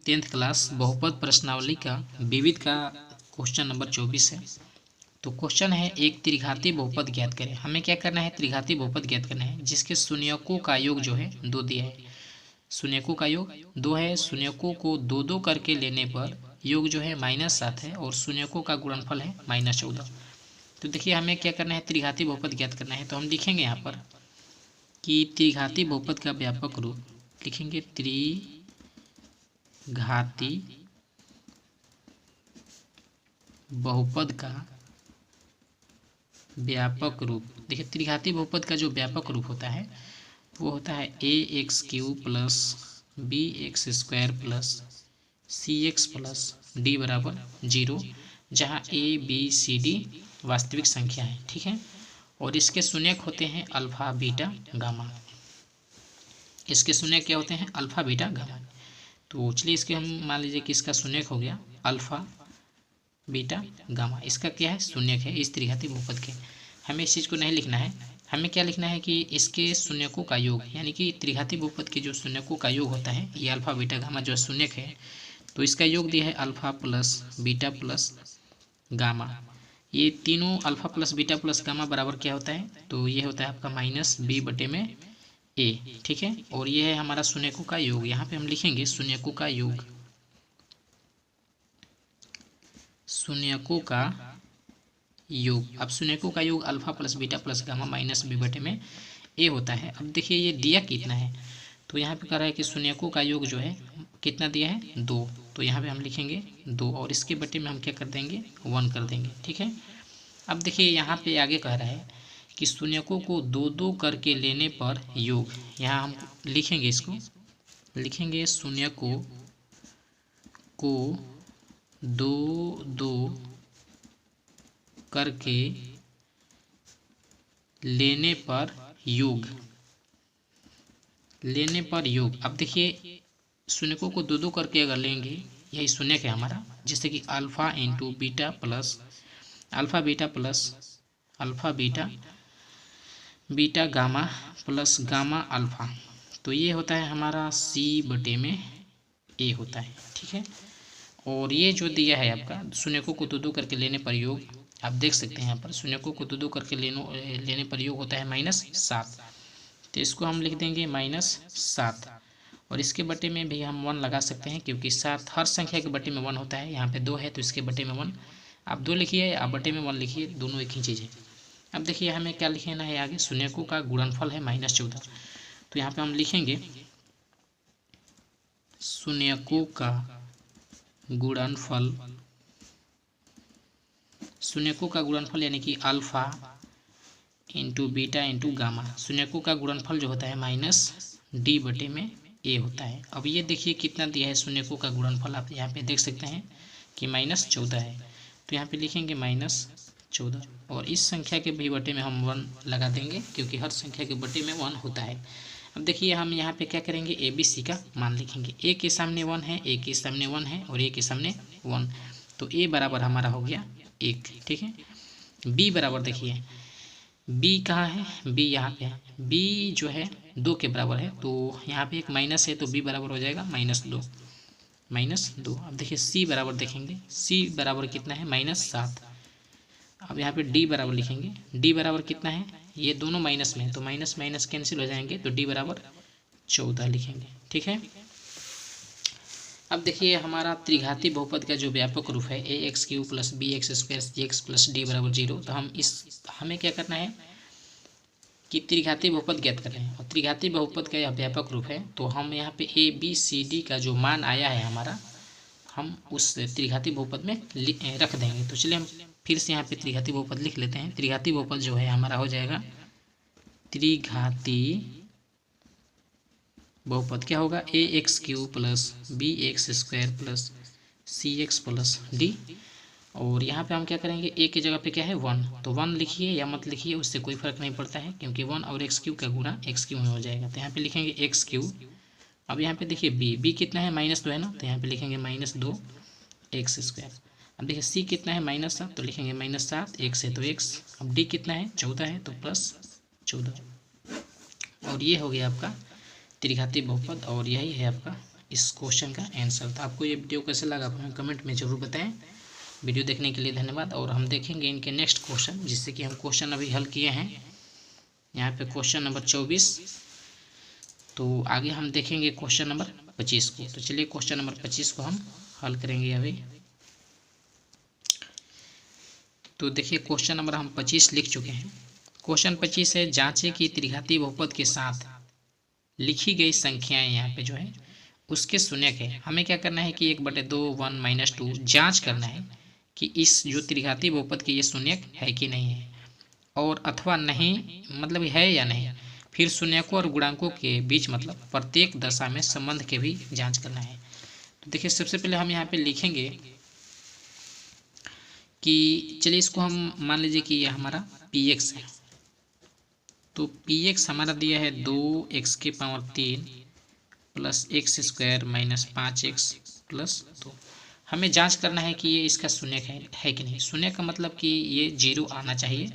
10th class बहुपद प्रश्नावली का विविध का क्वेश्चन नंबर 24 है। तो क्वेश्चन है एक त्रिघाती बहुपद ज्ञात करें। हमें क्या करना है, त्रिघाती बहुपद ज्ञात करना है जिसके शून्यकों का योग जो है 2 दिया है। शून्यकों का योग 2 है। शून्यकों को 2 करके लेने पर योग जो है -7 है और शून्यकों का गुणनफल है -14। तो देखिए हमें क्या करना है, त्रिघाती बहुपद ज्ञात करना है। तो हम लिखेंगे यहाँ पर कि त्रिघाती बहुपद का व्यापक रूप लिखेंगे, त्रिघाती बहुपद का व्यापक रूप। देखिए त्रिघाती बहुपद का जो व्यापक रूप होता है वो होता है ax³ plus bx² plus cx plus d बराबर 0, जहाँ a b c d वास्तविक संख्या है। ठीक है, और इसके शून्यक होते हैं अल्फा बीटा गामा। इसके शून्यक क्या होते हैं, अल्फा बीटा गामा। तो चलिए इसके हम मान लीजिए कि इसका शून्यक हो गया अल्फा बीटा गामा, इसका क्या है, शून्यक है इस त्रिघाती बहुपद के। हमें इस चीज़ को नहीं लिखना है, हमें क्या लिखना है कि इसके शून्यकों का योग, यानी कि त्रिघाती बहुपद के जो शून्यकों का योग होता है, ये अल्फा बीटा गामा जो शून्यक है, तो इसका योग दिया है alpha plus beta plus gamma. ये तीनों alpha plus beta plus gamma बराबर क्या होता है, तो ये होता है आपका -b/a। ठीक है, और ये है हमारा शून्यकों का योग। यहाँ पे हम लिखेंगे शून्यकों का योग, शून्यकों का योग। अब शून्यकों का योग alpha plus beta plus gamma -b/a होता है। अब देखिए ये दिया कितना है, तो यहाँ पे कह रहा है कि शून्यकों का योग जो है कितना दिया है, 2। तो यहाँ पे हम लिखेंगे 2 और इसके बटे में हम क्या कर देंगे, 1 कर देंगे। ठीक है, अब देखिए यहाँ पे आगे कह रहा है कि शून्यकों को 2 करके लेने पर योग। यहाँ हम लिखेंगे, इसको लिखेंगे शून्यकों को 2 करके लेने पर योग, लेने पर योग। अब देखिए शून्यकों को 2 करके अगर लेंगे, यही शून्यक है हमारा, जैसे कि alpha into beta plus alpha beta plus alpha beta gamma plus gamma alpha, तो ये होता है हमारा c/a होता है। ठीक है, और ये जो दिया है आपका शून्यकों को 2 करके लेने पर योग, आप देख सकते हैं यहाँ पर शून्यकों को 2 करके लेने पर योग होता है -7। तो इसको हम लिख देंगे -7 और इसके बटे में भी हम 1 लगा सकते हैं, क्योंकि 7 हर संख्या के बटे में 1 होता है। यहाँ पे 2 है तो इसके बटे में 1, आप 2 लिखिए, आप बटे में 1 लिखिए, दोनों एक ही चीज़ है। अब देखिए हमें क्या लिखना है आगे, शून्यकों का गुणनफल है -14। तो यहाँ पे हम लिखेंगे शून्यकों का गुणनफल, शून्यकों का गुणनफल यानी कि alpha into beta into gamma. शून्यकों का गुणनफल जो होता है -d/a होता है। अब ये देखिए कितना दिया है शून्यकों का गुणनफल, आप यहाँ पे देख सकते हैं कि -14 है। तो यहाँ पे लिखेंगे -14 और इस संख्या के भी बटे में हम 1 लगा देंगे, क्योंकि हर संख्या के बटे में 1 होता है। अब देखिए हम यहाँ पे क्या करेंगे, ABC का मान लिखेंगे। a के सामने 1 है, a के सामने 1 है और a के सामने 1, तो a बराबर हमारा हो गया 1। ठीक है, b बराबर देखिए b कहाँ है, b यहाँ पे है, b जो है 2 के बराबर है, तो यहाँ पे एक माइनस है तो b बराबर हो जाएगा -2। अब देखिए c बराबर देखेंगे, c बराबर कितना है, -7। अब यहाँ पे d बराबर लिखेंगे, d बराबर कितना है, ये दोनों माइनस में है तो माइनस माइनस कैंसिल हो जाएंगे, तो d बराबर 14 लिखेंगे। ठीक है, अब देखिए हमारा त्रिघाती बहुपद का जो व्यापक रूप है ax³ plus bx² cx plus d बराबर 0। तो हमें क्या करना है कि त्रिघाती बहुपद ज्ञात कर रहे हैं और त्रिघाती बहुपद का यह व्यापक रूप है। तो हम यहाँ पे ABCD का जो मान आया है हमारा, हम उस त्रिघाती बहुपद में रख देंगे। तो चलिए हम फिर से यहाँ पे त्रिघाती बहुपद लिख लेते हैं। त्रिघाती बहुपद जो है हमारा हो जाएगा, त्रिघाती बहुपद क्या होगा, ax³ plus bx² plus cx plus d। और यहाँ पे हम क्या करेंगे, a की जगह पे क्या है 1, तो 1 लिखिए या मत लिखिए, उससे कोई फर्क नहीं पड़ता है, क्योंकि 1 और x³ का गुणा x³ में हो जाएगा। तो यहाँ पे लिखेंगे x³। अब यहाँ पे देखिए b कितना है, -2 है ना, तो यहाँ पे लिखेंगे -2 x²। अब देखिए c कितना है, -7, तो लिखेंगे -7, x है तो x। अब d कितना है, 14 है, तो +14। और ये हो गया आपका त्रिघाती बहुपद और यही है आपका इस क्वेश्चन का आंसर। तो आपको ये वीडियो कैसे लगा आप हमें कमेंट में ज़रूर बताएं। वीडियो देखने के लिए धन्यवाद। और हम देखेंगे इनके नेक्स्ट क्वेश्चन, जिससे कि हम क्वेश्चन अभी हल किए हैं यहाँ पे क्वेश्चन नंबर 24। तो आगे हम देखेंगे क्वेश्चन नंबर 25 को। तो चलिए क्वेश्चन नंबर 25 को हम हल करेंगे अभी। तो देखिए क्वेश्चन नंबर हम 25 लिख चुके हैं। क्वेश्चन 25 है, जांचें कि त्रिघाती बहुपद के साथ लिखी गई संख्याएं यहाँ पे जो है उसके शून्यक है। हमें क्या करना है कि 1/2 1 - 2 जांच करना है कि इस जो त्रिघाती बहुपद के ये शून्यक है कि नहीं है, और अथवा नहीं मतलब है या नहीं। फिर शून्यकों और गुणांकों के बीच मतलब प्रत्येक दशा में संबंध के भी जांच करना है। तो देखिए सबसे पहले हम यहाँ पे लिखेंगे कि चलिए इसको हम मान लीजिए कि यह हमारा px है। तो px हमारा दिया है 2x³ plus x² minus 5x plus 2। हमें जांच करना है कि ये इसका शून्यक है कि नहीं। शून्यक का मतलब कि ये 0 आना चाहिए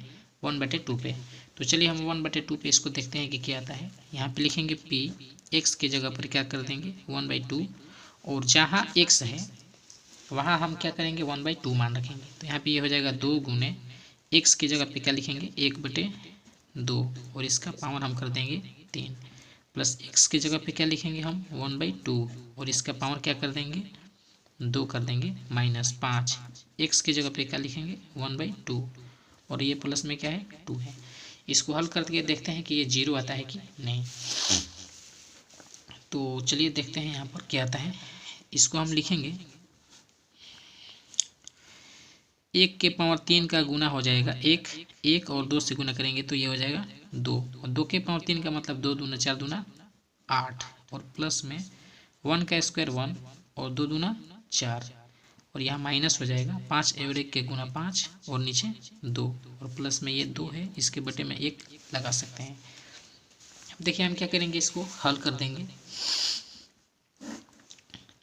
1/2 पे। तो चलिए हम 1/2 पे इसको देखते हैं कि क्या आता है। यहाँ पे लिखेंगे p, x की जगह पर क्या कर देंगे 1/2, और जहाँ x है वहाँ हम क्या करेंगे 1/2 मान रखेंगे। तो यहाँ पे ये हो जाएगा 2 गुने x की जगह पे क्या लिखेंगे 1/2, और इसका पावर हम कर देंगे 3, प्लस x की जगह पे क्या लिखेंगे हम 1/2, और इसका पावर क्या कर देंगे 2 कर देंगे, माइनस 5, x की जगह पे क्या लिखेंगे 1/2, और ये प्लस में क्या है 2 है। इसको हल करके देखते हैं कि ये 0 आता है कि नहीं। तो चलिए देखते हैं यहाँ पर क्या आता है। इसको हम लिखेंगे 1 के पावर 3 का गुना हो जाएगा 1 और 2 से गुना करेंगे तो ये हो जाएगा 2, और 2 के पावर 3 का मतलब 2 दूना 4 दूना 8, और प्लस में 1 का स्क्वायर 1 और 2 दूना 4, और यहाँ माइनस हो जाएगा 5 एवरेज के गुना 5 और नीचे 2, और प्लस में ये 2 है, इसके बटे में 1 लगा सकते हैं। अब देखिए हम क्या करेंगे, इसको हल कर देंगे।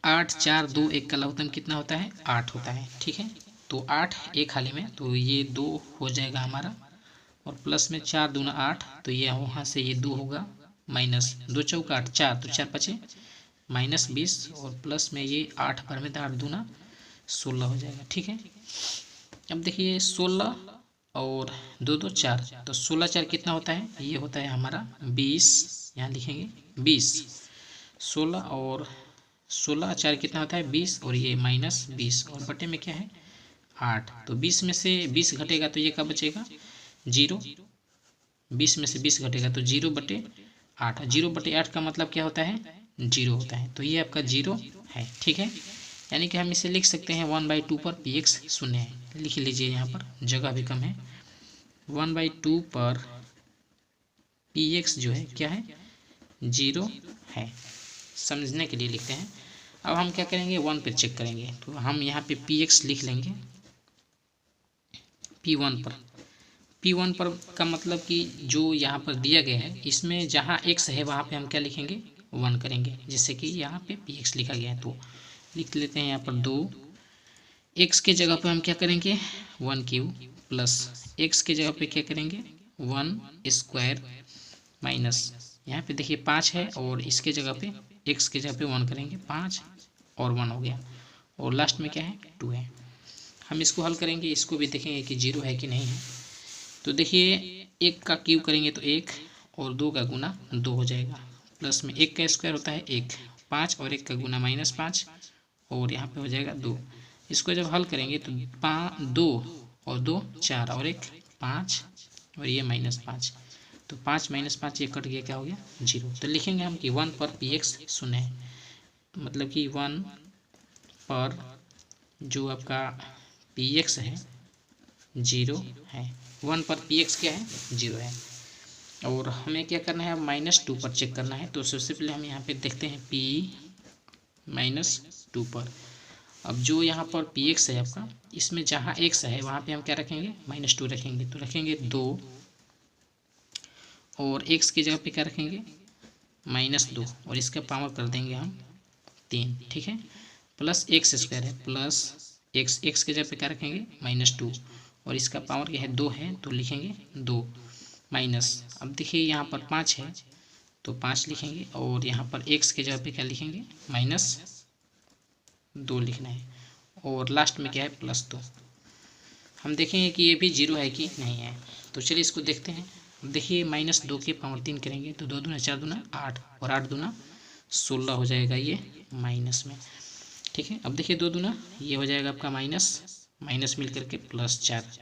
8 4 2 1 का लघुत्तम कितना होता है 8 होता है, ठीक है। तो 8 एक खाली में, तो ये 2 हो जाएगा हमारा, और प्लस में 4 दूना 8, तो ये वहाँ से ये 2 होगा, माइनस 2 चौका 8 4, तो 4 5 माइनस 20, और प्लस में ये 8 भर में 8 दूना 16 हो जाएगा, ठीक है। अब देखिए 16 और 2 2 4, तो 16 4 कितना होता है, ये होता है हमारा 20, यहाँ लिखेंगे 20। 16 और 16 4 कितना होता है 20, और ये माइनस 20, और बटे में क्या है 8। तो 20 में से 20 घटेगा तो ये क्या बचेगा 0। 20 में से 20 घटेगा तो 0/8। 0/8 का मतलब क्या होता है 0 होता है, तो ये आपका 0 है, ठीक है। यानी कि हम इसे लिख सकते हैं 1/2 पर px शून्य है। लिख लीजिए, यहाँ पर जगह भी कम है। 1/2 पर px जो है क्या है 0 है, समझने के लिए लिखते हैं। अब हम क्या करेंगे 1 पे चेक करेंगे, तो हम यहाँ पे px लिख लेंगे p1 पर। p1 पर का मतलब कि जो यहाँ पर दिया गया है इसमें जहाँ x है वहाँ पे हम क्या लिखेंगे 1 करेंगे, जिससे कि यहाँ पे px लिखा गया है। तो लिख लेते हैं यहाँ पर 2, x के जगह पे हम क्या करेंगे 1³ प्लस x के जगह पे क्या करेंगे 1² माइनस, यहाँ पे देखिए 5 है, और इसके जगह पे x के जगह पे 1 करेंगे, 5 और 1 हो गया, और लास्ट में क्या है 2 है। हम इसको हल करेंगे, इसको भी देखेंगे कि 0 है कि नहीं है। तो देखिए 1 का क्यूब करेंगे तो 1, और 2 का गुना 2 हो जाएगा, प्लस में 1 का स्क्वायर होता है 1, 5 और 1 का गुना -5, और यहाँ पे हो जाएगा 2। इसको जब हल करेंगे तो 2 और 2 4 और 1 5, और ये -5, तो 5 - 5 ये कट गया, क्या हो गया 0। तो लिखेंगे हम कि 1 पर px शून्य है, मतलब कि 1 पर जो आपका px है 0 है। 1 पर px क्या है 0 है, और हमें क्या करना है -2 पर चेक करना है। तो सबसे पहले हम यहाँ पे देखते हैं p -2 पर। अब जो यहाँ पर px है आपका, इसमें जहाँ x है वहाँ पे हम क्या रखेंगे -2 रखेंगे, तो रखेंगे 2, और x की जगह पे क्या रखेंगे -2, और इसका पावर कर देंगे हम 3, ठीक है। प्लस x² है, प्लस x की जगह पे क्या रखेंगे -2, और इसका पावर क्या है 2 है, तो लिखेंगे 2 माइनस। अब देखिए यहाँ पर 5 है, तो 5 लिखेंगे और यहाँ पर x के जगह पे क्या लिखेंगे -2 लिखना है और लास्ट में क्या है +2। हम देखेंगे कि ये भी 0 है कि नहीं है। तो चलिए इसको देखते हैं। देखिए -2 के पावर 3 करेंगे तो 2 दूना 4 दूना 8 और 8 दूना 16 हो जाएगा ये माइनस में। ठीक है, अब देखिए 2 दूना ये हो जाएगा आपका माइनस मिल करके +4।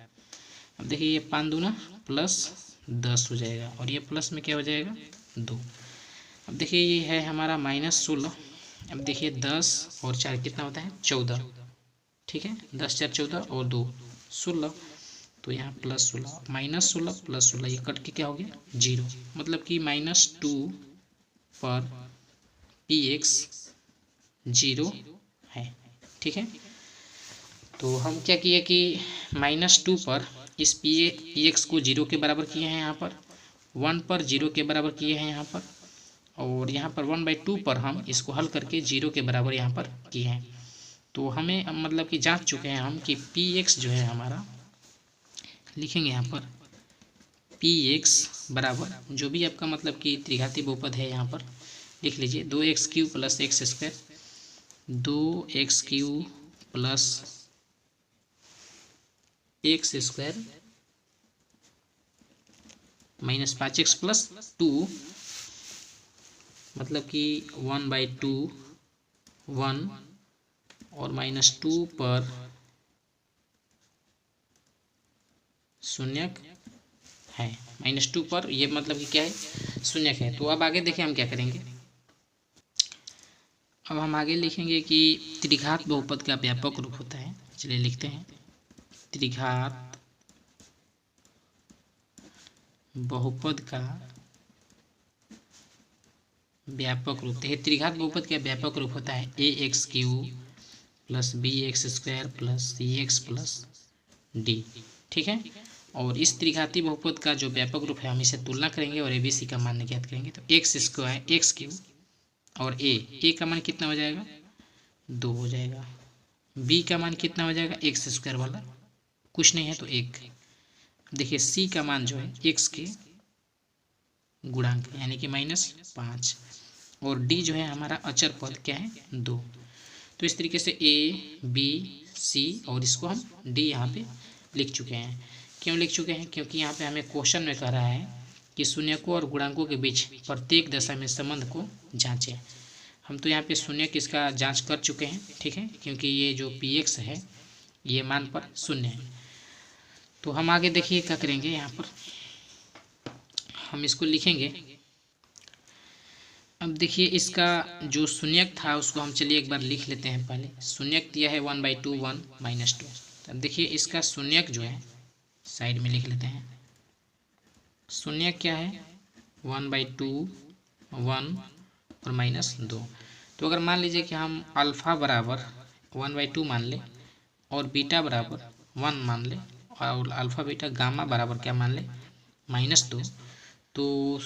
अब देखिए ये 5 दूना +10 हो जाएगा और ये प्लस में क्या हो जाएगा 2। अब देखिए ये है हमारा -16। अब देखिए 10 और 4 कितना होता है 14। ठीक है, 10 4 14 और 2 16। तो यहाँ +16 -16 +16 ये कट के क्या हो गया 0। मतलब कि -2 पर px 0 है। ठीक है, तो हम क्या किए कि -2 पर इस px को 0 के बराबर किए हैं, यहाँ पर 1 पर 0 के बराबर किए हैं यहाँ पर, और यहाँ पर 1/2 पर हम इसको हल करके 0 के बराबर यहाँ पर किए हैं। तो हमें मतलब कि जांच चुके हैं हम कि px जो है हमारा, लिखेंगे यहाँ पर px बराबर जो भी आपका मतलब कि त्रिघाती बहुपद है यहाँ पर लिख लीजिए 2x³ + x², 2x³ + x² -5x + 2 मतलब कि 1/2 1 और -2 पर शून्यक है। -2 पर ये मतलब कि क्या है शून्यक है। तो अब आगे देखिए हम क्या करेंगे। अब हम आगे लिखेंगे कि त्रिघात बहुपद का व्यापक रूप होता है। चलिए लिखते हैं त्रिघात बहुपद का व्यापक रूप। देखिए त्रिघात बहुपद का व्यापक रूप होता है ax³ + bx² + cx + d। ठीक है, और इस त्रिघाती बहुपद का जो व्यापक रूप है हम इसे तुलना करेंगे और abc का मान ज्ञात करेंगे। तो x² और a का मान कितना हो जाएगा 2 हो जाएगा, b का मान कितना हो जाएगा x² वाला कुछ नहीं है तो 1। देखिए c का मान जो है x के गुणांक यानी कि -5 और d जो है हमारा अचर पद क्या है 2। तो इस तरीके से a b c और इसको हम d यहाँ पे लिख चुके हैं। क्यों लिख चुके हैं, क्योंकि यहाँ पे हमें क्वेश्चन में कह रहा है कि शून्यकों और गुणांकों के बीच प्रत्येक दशा में संबंध को जांचें। हम तो यहाँ पे शून्यक इसका जांच कर चुके हैं। ठीक है, क्योंकि ये जो px है ये मान पर 0 है। तो हम आगे देखिए क्या करेंगे, यहाँ पर हम इसको लिखेंगे। अब देखिए इसका जो शून्यक था उसको हम चलिए एक बार लिख लेते हैं। पहले शून्यक दिया है 1/2 1 -2। अब देखिए इसका शून्यक जो है साइड में लिख लेते हैं। शून्यक क्या है 1/2 1 और -2। तो अगर मान लीजिए कि हम अल्फ़ा बराबर 1/2 मान लें और बीटा बराबर 1 मान लें और अल्फ़ा बीटा गामा बराबर क्या मान लें -2, तो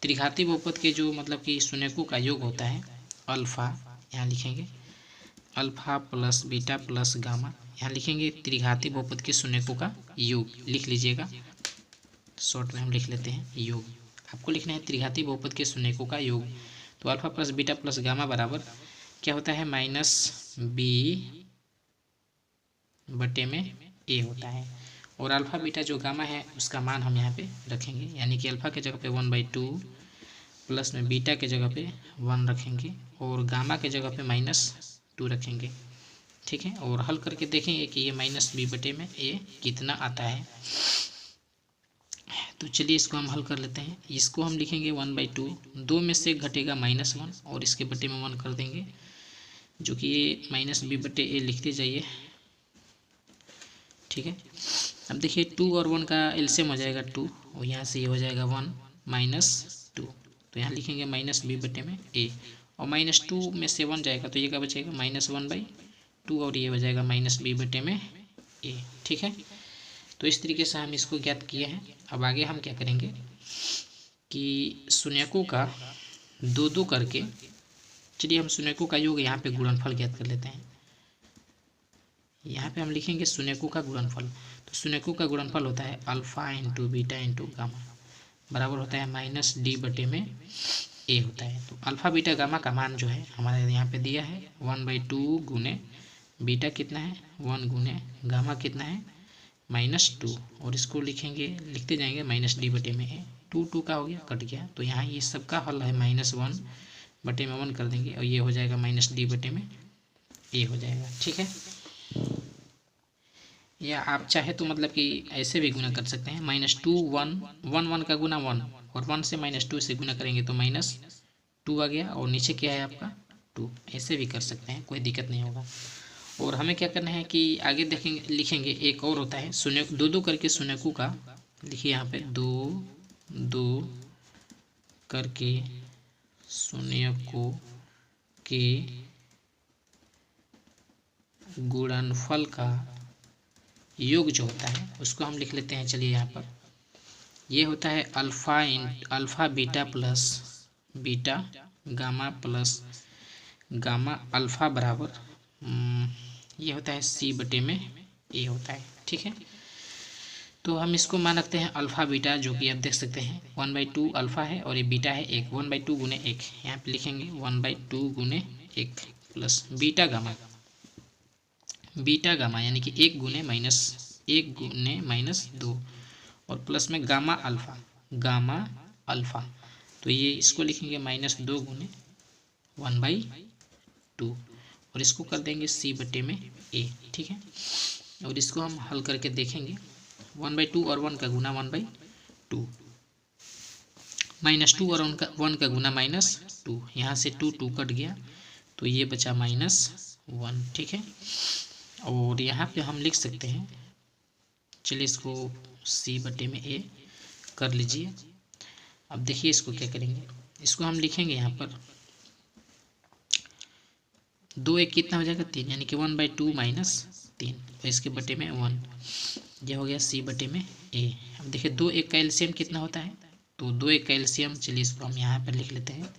त्रिघाती बहुपद के जो मतलब कि शून्यकों का योग होता है अल्फ़ा, यहाँ लिखेंगे अल्फ़ा + बीटा + गामा, यहाँ लिखेंगे त्रिघाती बहुपद के शून्यकों का योग। लिख लीजिएगा, शॉर्ट में हम लिख लेते हैं योग। आपको लिखना है त्रिघाती बहुपद के शून्यकों का योग। तो अल्फ़ा + बीटा + गामा बराबर क्या होता है -b/a होता है। और अल्फ़ा बीटा जो गामा है उसका मान हम यहाँ पे रखेंगे, यानी कि अल्फ़ा के जगह पे 1/2 प्लस में बीटा के जगह पे 1 रखेंगे और गामा के जगह पे -2 रखेंगे। ठीक है, और हल करके देखेंगे कि ये -b/a कितना आता है। तो चलिए इसको हम हल कर लेते हैं। इसको हम लिखेंगे 1/2, 2 में से घटेगा -1 और इसके बटे में 1 कर देंगे, जो कि ये -b/a लिखते जाइए। ठीक है, अब देखिए 2 और 1 का एलसीएम हो जाएगा 2 और यहाँ से ये हो जाएगा 1 -2। तो यहाँ लिखेंगे -b/a और -2 में से 1 जाएगा तो ये क्या बचेगा -1/2 और ये हो जाएगा -b/a। ठीक है, तो इस तरीके से हम इसको ज्ञात किए हैं। अब आगे हम क्या करेंगे कि शून्यकों का 2-2 करके, चलिए हम शून्यकों का योग यहाँ पे गुणनफल ज्ञात कर लेते हैं। यहाँ पे हम लिखेंगे शून्यकों का गुणनफल। तो शून्यकों का गुणनफल होता है अल्फ़ा × बीटा × गामा बराबर होता है -d/में ए होता है। तो अल्फ़ा बीटा गामा का मान जो है हमारे यहाँ पे दिया है 1/2 गुने बीटा कितना है 1 गुने गामा कितना है -2, और इसको लिखते जाएंगे -d/में। 2 का हो गया, कट गया, तो यहाँ ये सब का हल है -1/1 कर देंगे और ये हो जाएगा -d/में ए हो जाएगा। ठीक है, या आप चाहे तो मतलब कि ऐसे भी गुना कर सकते हैं, -2 1 का गुना 1 और 1 से -2 से गुना करेंगे तो -2 आ गया और नीचे क्या है आपका 2, ऐसे भी कर सकते हैं, कोई दिक्कत नहीं होगा। और हमें क्या करना है कि आगे देखेंगे लिखेंगे एक और होता है शून्य 2 करके शून्यकों का, देखिए यहाँ पे 2 करके शून्यकों के गुणनफल का योग जो होता है उसको हम लिख लेते हैं। चलिए यहाँ पर ये होता है alpha beta plus beta gamma plus gamma alpha बराबर ये होता है c/में ए होता है। ठीक है, तो हम इसको मान रखते हैं अल्फ़ा बीटा, जो कि आप देख सकते हैं 1/2 अल्फ़ा है और ये बीटा है 1, 1/2 गुने 1, यहाँ पे लिखेंगे 1/2 गुने 1 प्लस बीटा गामा यानी कि 1 गुने -2 और प्लस में गामा अल्फ़ा, तो ये इसको लिखेंगे -2 गुने 1/2 और इसको कर देंगे c/में ए। ठीक है, और इसको हम हल करके देखेंगे 1/2 और 1 का गुना 1/2, -2 और 1 का गुना -2, यहाँ से 2 कट गया तो ये बचा -1। ठीक है, और यहाँ पे हम लिख सकते हैं, चलिए इसको c/में ए कर लीजिए। अब देखिए इसको क्या करेंगे, इसको हम लिखेंगे यहाँ पर 2 1 कितना हो जाएगा 3, यानी कि 1/2 -3 और इसके बटे में 1, ये हो गया c/में ए। अब देखिए 2 1 का एलसीएम कितना होता है, तो 2 1 का एलसीएम, चलिए इसको हम यहाँ पर लिख लेते हैं,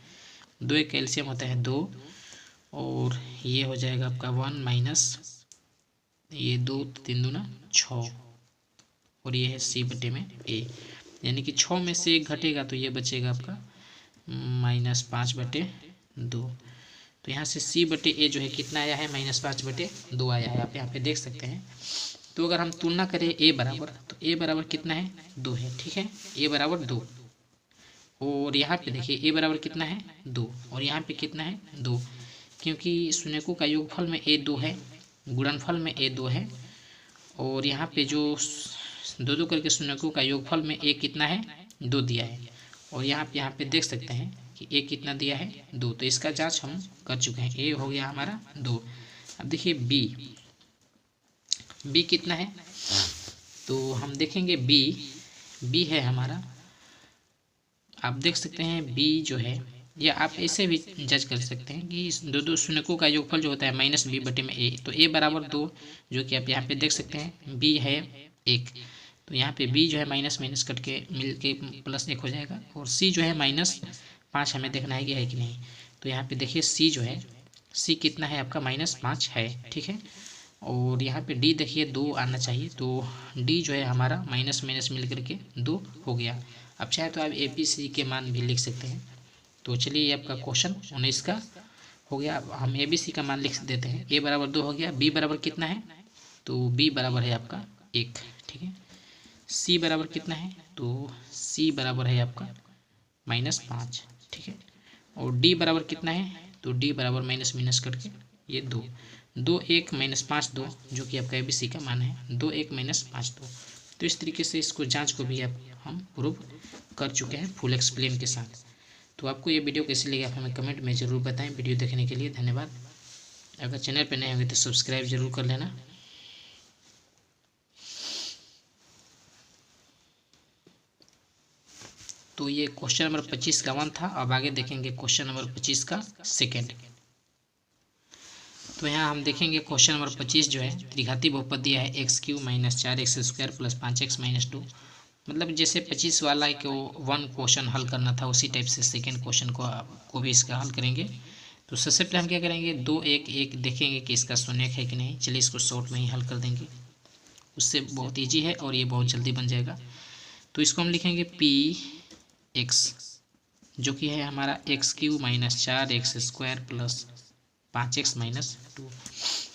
2 1 का एलसीएम होता है 2 और ये हो जाएगा आपका 1 माइनस ये 2 3 दूना 6 और ये है c/में ए, यानी कि 6 में से 1 घटेगा तो ये बचेगा आपका -5/2। तो यहाँ से c/ए जो है कितना आया है -5/2 आया है, आप यहाँ पे देख सकते हैं। तो अगर हम तुलना करें a बराबर, तो a बराबर कितना है 2 है। ठीक है, a बराबर 2 और यहाँ पे देखिए a बराबर कितना है 2 और यहाँ पे कितना है 2, क्योंकि शून्यकों का योगफल में a 2 है, गुणनफल में a 2 है और यहाँ पे जो 2 करके शून्यकों का योगफल में a कितना है 2 दिया है और यहाँ पे देख सकते हैं कि a कितना दिया है 2, तो इसका जांच हम कर चुके हैं, a हो गया हमारा 2। अब देखिए b कितना है, तो हम देखेंगे b है हमारा, आप देख सकते हैं b जो है, या आप ऐसे भी जज कर सकते हैं कि 2 शून्यकों का योगफल जो होता है -b/में a, तो a बराबर 2, जो कि आप यहाँ पे देख सकते हैं b है 1, तो यहाँ पे b जो है माइनस कट के मिल के +1 हो जाएगा और c जो है -5 हमें देखना है कि है कि नहीं। तो यहाँ पे देखिए c जो है, c कितना है आपका -5 है। ठीक है, और यहाँ पे d देखिए 2 आना चाहिए, तो d जो है हमारा माइनस मिल करके 2 हो गया। अब चाहे तो आप ABC के मान भी लिख सकते हैं। तो चलिए ये आपका क्वेश्चन 19 का हो गया। अब हम ABC का मान लिख देते हैं, a बराबर 2 हो गया, b बराबर कितना है, तो b बराबर है आपका 1। ठीक है, c बराबर कितना है, तो c बराबर है आपका -5। ठीक है, और d बराबर कितना है, तो d बराबर माइनस करके ये 2 1 -5 2, जो कि आपका ABC का मान है 2 1 -5 2। तो इस तरीके से इसको जांच को भी हम प्रूव कर चुके हैं फुल एक्सप्लेन के साथ। तो आपको ये वीडियो कैसी लगी आप हमें कमेंट में ज़रूर बताएं। वीडियो देखने के लिए धन्यवाद। अगर चैनल पर नए होंगे तो सब्सक्राइब जरूर कर लेना। तो ये क्वेश्चन नंबर 25 का 1 था। अब आगे देखेंगे क्वेश्चन नंबर 25 का सेकेंड। तो यहाँ हम देखेंगे क्वेश्चन नंबर 25 जो है त्रिघाती बहुपद दिया है x³ - 4x² + 5x - 2। मतलब जैसे 25 वाला को 1 क्वेश्चन हल करना था उसी टाइप से सेकेंड क्वेश्चन को भी इसका हल करेंगे। तो सबसे पहले हम क्या करेंगे 2 1 1 देखेंगे कि इसका शून्यक है कि नहीं। चलिए इसको शॉर्ट में ही हल कर देंगे, उससे बहुत ईजी है और ये बहुत जल्दी बन जाएगा। तो इसको हम लिखेंगे px जो कि है हमारा x³ minus 4x² plus 5x minus 2।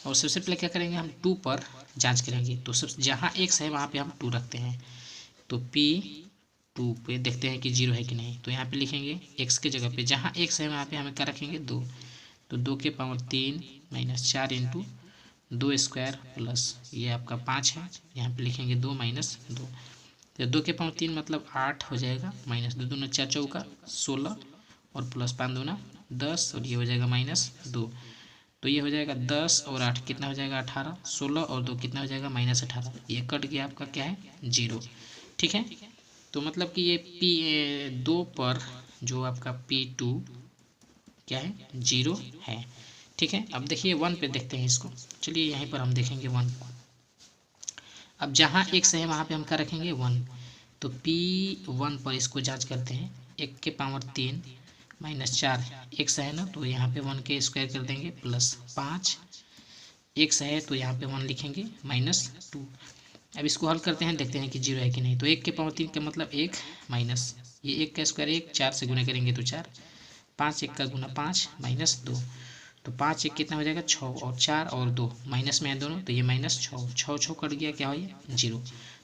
और सबसे पहले क्या करेंगे, हम 2 पर जांच करेंगे। तो सब जहाँ x है वहाँ पे हम 2 रखते हैं। तो P2 पे देखते हैं कि 0 है कि नहीं। तो यहाँ पे लिखेंगे x के जगह पे जहाँ x है वहाँ पे हमें क्या रखेंगे 2। तो 2 के power 3 minus 4 into 2 square plus ये आपका 5 है, यहाँ पे लिखेंगे 2 माइनस 2। तो 2 के पावर 3 मतलब 8 हो जाएगा, माइनस 2 दूना 4 चौका 16 और प्लस 5 दूना 10 और ये हो जाएगा माइनस 2। तो ये हो जाएगा 10 और 8 कितना हो जाएगा 18, 16 और 2 कितना हो जाएगा माइनस 18। ये कट गया आपका क्या है 0। ठीक है, तो मतलब कि ये P2 पर जो आपका P2 क्या है 0 है। ठीक है, अब देखिए 1 पे देखते हैं इसको। चलिए यहीं पर हम देखेंगे 1। अब जहाँ x है वहाँ पे हम क्या रखेंगे 1। तो P1 पर इसको जांच करते हैं। 1 के पावर 3 माइनस 4 x है ना, तो यहाँ पे 1 के स्क्वायर कर देंगे प्लस 5 x है, तो यहाँ पे 1 लिखेंगे माइनस 2। अब इसको हल करते हैं, देखते हैं कि 0 है कि नहीं। तो 1 के पावर 3 का मतलब 1 माइनस ये 1 का स्क्वायर 1, 4 से गुना करेंगे तो 4, 5 1 का गुना 5 माइनस 2। तो 5 1 कितना हो जाएगा 6 और 4 और 2 माइनस में है दोनों, तो ये माइनस 6 6 6 कट गया, क्या हो गया 0।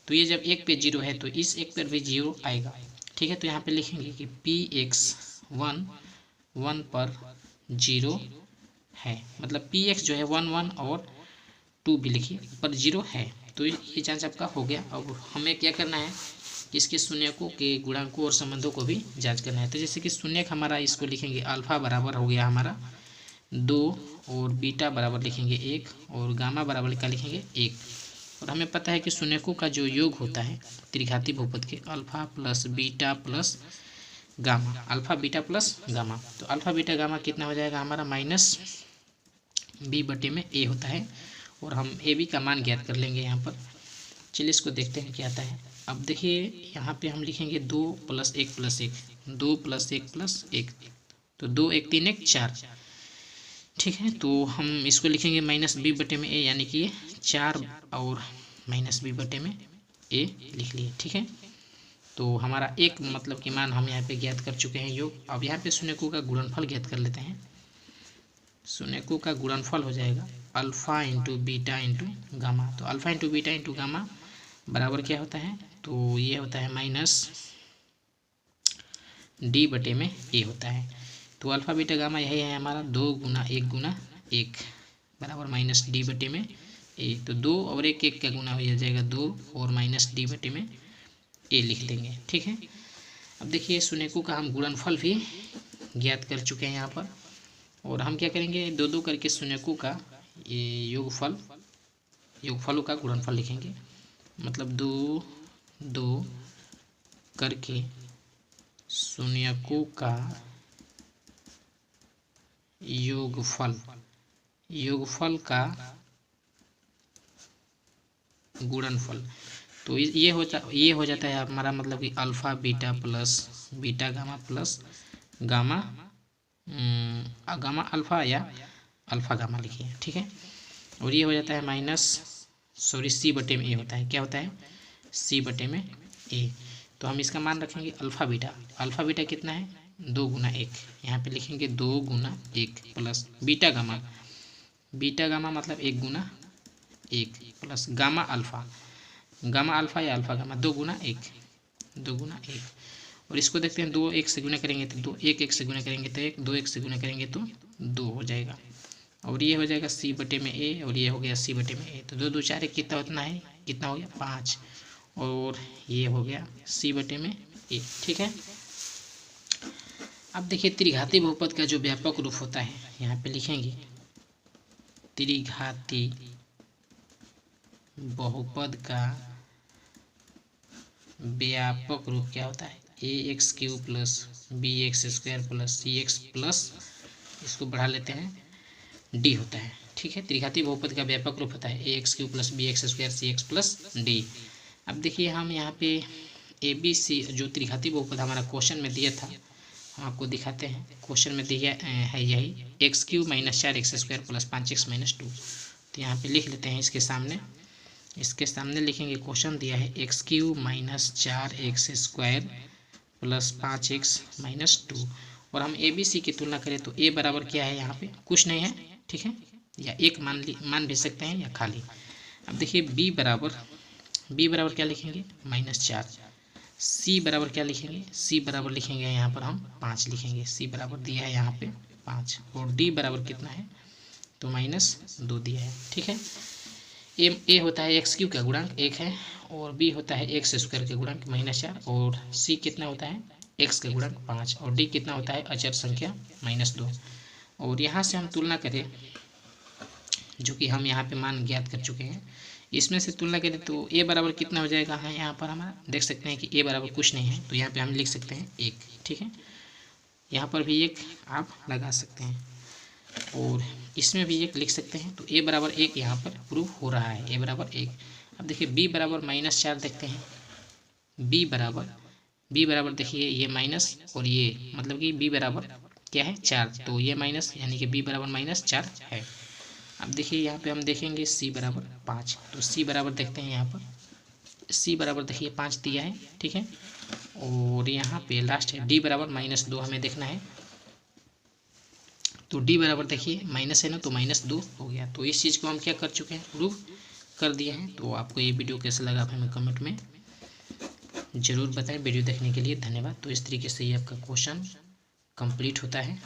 तो ये जब 1 पे 0 है तो इस 1 पर भी 0 आएगा। ठीक है, तो यहाँ पे लिखेंगे कि Px1 1 पर 0 है, मतलब Px जो है 1 1 और 2 भी लिखिए पर 0 है। तो ये जांच आपका हो गया। अब हमें क्या करना है, इसके शून्यकों के गुणांकों और संबंधों को भी जांच करना है। तो जैसे कि शून्यक हमारा इसको लिखेंगे अल्फा बराबर हो गया हमारा 2 और बीटा बराबर लिखेंगे 1 और गामा बराबर क्या लिखेंगे 1। और हमें पता है कि शून्यकों का जो योग होता है त्रिघाती बहुपद के alpha plus beta plus gamma, alpha beta plus gamma. तो अल्फा बीटा गामा कितना हो जाएगा हमारा माइनस b बटे में a होता है। और हम ए बी का मान ज्ञात कर लेंगे यहाँ पर। चलिए इसको देखते हैं क्या आता है। अब देखिए यहाँ पे हम लिखेंगे 2 + 1 + 1, 2 + 1 + 1, तो 2 1 3 1 4। ठीक है, तो हम इसको लिखेंगे माइनस b बटे में a, यानी कि 4 और माइनस b बटे में a लिख लिए। ठीक है, तो हमारा एक मतलब कि मान हम यहाँ पे ज्ञात कर चुके हैं योग। अब यहाँ पे शून्यकों का गुणनफल ज्ञात कर लेते हैं। शून्यकों का गुणनफल हो जाएगा alpha into beta into gamma. तो alpha into beta into gamma बराबर क्या होता है, तो ये होता है माइनस d बटे में a होता है। तो अल्फा बीटा गामा यही है हमारा 2 × 1 × 1 बराबर माइनस d बटे में a। तो 2 और 1 1 का गुना हो जाएगा 2 और माइनस d बटे में a लिख देंगे। ठीक है, अब देखिए शून्यकों का हम गुणनफल भी ज्ञात कर चुके हैं यहाँ पर। और हम क्या करेंगे 2 2 करके शून्यकों का ये योगफलों का गुणनफल लिखेंगे। मतलब 2 2 करके शून्यकों का योगफल का गुणनफल। तो ये हो जाता है हमारा मतलब कि alpha beta plus beta gamma plus gamma gamma alpha या अल्फा गामा लिखिए। ठीक है, और ये हो जाता है माइनस सी बटे में ए होता है। क्या होता है सी बटे में ए। तो हम इसका मान रखेंगे अल्फा बीटा कितना है 2 × 1, यहाँ पे लिखेंगे 2 × 1 प्लस बीटा गामा मतलब 1 × 1 प्लस गामा अल्फा या अल्फा गामा 2 × 1। और इसको देखते हैं 2 1 से गुना करेंगे तो 2, 1 1 से गुना करेंगे तो 1, 2 1 से गुना करेंगे तो 2 हो जाएगा। और ये हो जाएगा सी बटे में ए और ये हो गया सी बटे में ए। तो 2 2 4 1 कितना हो गया 5 और ये हो गया सी बटे में ए। ठीक है, अब देखिए त्रिघाती बहुपद का जो व्यापक रूप होता है यहाँ पे लिखेंगे त्रिघाती बहुपद का व्यापक रूप क्या होता है ax³ + bx² + cx प्लस इसको बढ़ा लेते हैं d होता है। ठीक है, त्रिघाती बहुपद का व्यापक रूप होता है ax³ + bx² cx + d। अब देखिए हम यहाँ पे ABC जो त्रिघाती बहुपद हमारा क्वेश्चन में दिया था हम आपको दिखाते हैं। क्वेश्चन में दिया है यही x³ - 4x² + 5x - 2। तो यहाँ पे लिख लेते हैं इसके सामने लिखेंगे क्वेश्चन दिया है x³ - 4x² plus 5x minus 2। और हम ए बी सी की तुलना करें तो ए बराबर क्या है, यहाँ पे कुछ नहीं है, ठीक है, या एक मान भेज सकते हैं या खाली। अब देखिए बी बराबर क्या लिखेंगे, -4। सी बराबर क्या लिखेंगे, सी बराबर लिखेंगे यहाँ पर हम 5 लिखेंगे, सी बराबर दिया है यहाँ पे 5। और डी बराबर कितना है, तो -2 दिया है, ठीक है। ए होता है x³ का गुणांक 1 है, और बी होता है x² का गुणांक -4, और सी कितना होता है, x का गुणांक 5, और डी कितना होता है, अचर संख्या -2। और यहाँ से हम तुलना करें, जो कि हम यहाँ पे मान ज्ञात कर चुके हैं, इसमें से तुलना करें तो ए बराबर कितना हो जाएगा, हाँ यहाँ पर हमारा देख सकते हैं कि ए बराबर कुछ नहीं है, तो यहाँ पे हम लिख सकते हैं 1, ठीक है। यहाँ पर भी 1 आप लगा सकते हैं, और इसमें भी 1 लिख सकते हैं। तो ए बराबर 1 यहाँ पर प्रूफ हो रहा है, ए बराबर 1। अब देखिए बी बराबर -4 देखते हैं। बी बराबर देखिए ये माइनस, और ये मतलब कि बी बराबर क्या है, 4, तो ये माइनस, यानी कि बी बराबर -4 है। अब देखिए यहाँ पे हम देखेंगे सी बराबर 5, तो सी बराबर देखते हैं, यहाँ पर सी बराबर देखिए 5 दिया है, ठीक है। और यहाँ पे लास्ट है डी बराबर -2 हमें देखना है, तो डी बराबर देखिए माइनस है ना, तो -2 हो गया। तो इस चीज़ को हम क्या कर चुके हैं, प्रूफ कर दिए हैं। तो आपको ये वीडियो कैसा लगा आप हमें कमेंट में ज़रूर बताएं। वीडियो देखने के लिए धन्यवाद। तो इस तरीके से ये आपका क्वेश्चन कंप्लीट होता है।